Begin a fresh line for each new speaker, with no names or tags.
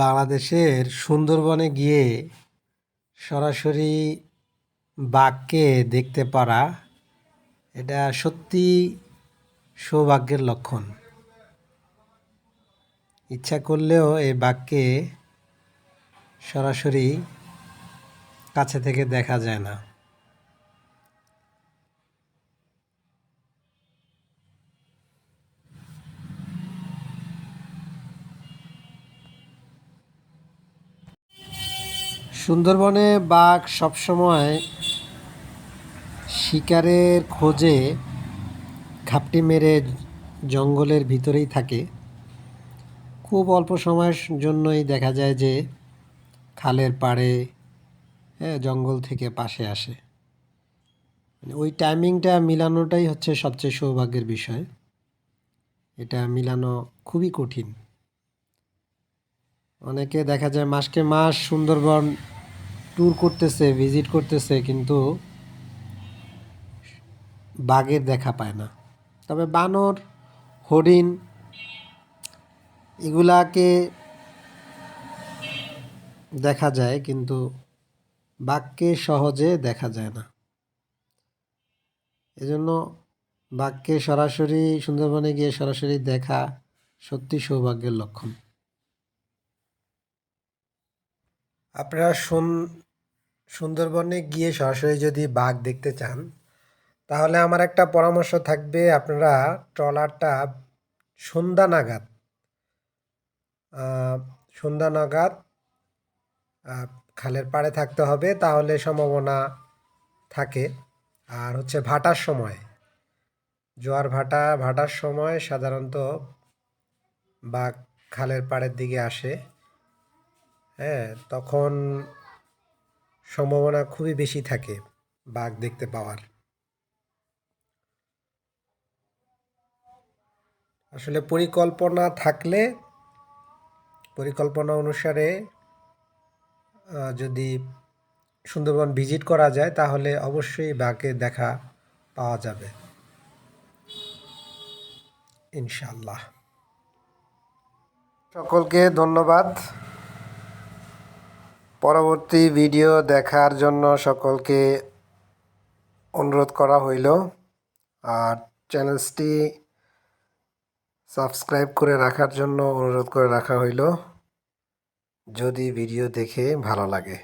বাংলাদেশের সুন্দরবনে গিয়ে সরাসরি বাঘকে দেখতে পারা এটা সত্যি সৌভাগ্যের লক্ষণ। ইচ্ছা করলেও এই বাঘকে সরাসরি কাছে থেকে দেখা যায় না। সুন্দরবনে বাঘ সবসময় শিকারের খোঁজে ঘাপটি মেরে জঙ্গলের ভিতরেই থাকে। খুব অল্প সময়ের জন্যই দেখা যায় যে খালের পাড়ে, জঙ্গল থেকে পাশে আসে। ওই টাইমিংটা মিলানোটাই হচ্ছে সবচেয়ে সৌভাগ্যের বিষয়। এটা মিলানো খুবই কঠিন। অনেকে দেখা যায় মাসকে মাস সুন্দরবন ট্যুর করতেছে, ভিজিট করতেছে, কিন্তু বাঘের দেখা পায় না। তবে বানর, হরিণ এগুলাকে দেখা যায়, কিন্তু বাঘকে সহজে দেখা যায় না। এজন্য বাঘকে সরাসরি সুন্দরবনে গিয়ে সরাসরি দেখা সত্যি সৌভাগ্যের লক্ষণ। আপনারা সুন্দরবনে গিয়ে সরাসরি যদি বাঘ দেখতে চান, তাহলে আমার একটা পরামর্শ থাকবে, আপনারা ট্রলারটা সন্ধ্যা নাগাদ সন্ধ্যা নাগাদ খালের পাড়ে থাকতে হবে, তাহলে সম্ভাবনা থাকে। আর হচ্ছে ভাটার সময়, জোয়ার ভাটার সময় সাধারণত বাঘ খালের পাড়ের দিকে আসে। তখন সম্ভাবনা খুবই বেশি থাকে বাঘ দেখতে পাওয়ার। আসলে পরিকল্পনা থাকলে, পরিকল্পনা অনুসারে যদি সুন্দরবন ভিজিট করা যায়, তাহলে অবশ্যই বাঘের দেখা পাওয়া যাবে ইনশাআল্লাহ। সকলকে ধন্যবাদ। পরবর্তী ভিডিও দেখার জন্য সকলকে অনুরোধ করা হইল। আর চ্যানেলটি সাবস্ক্রাইব করে রাখার জন্য অনুরোধ করে রাখা হইল, যদি ভিডিও দেখে ভালো লাগে।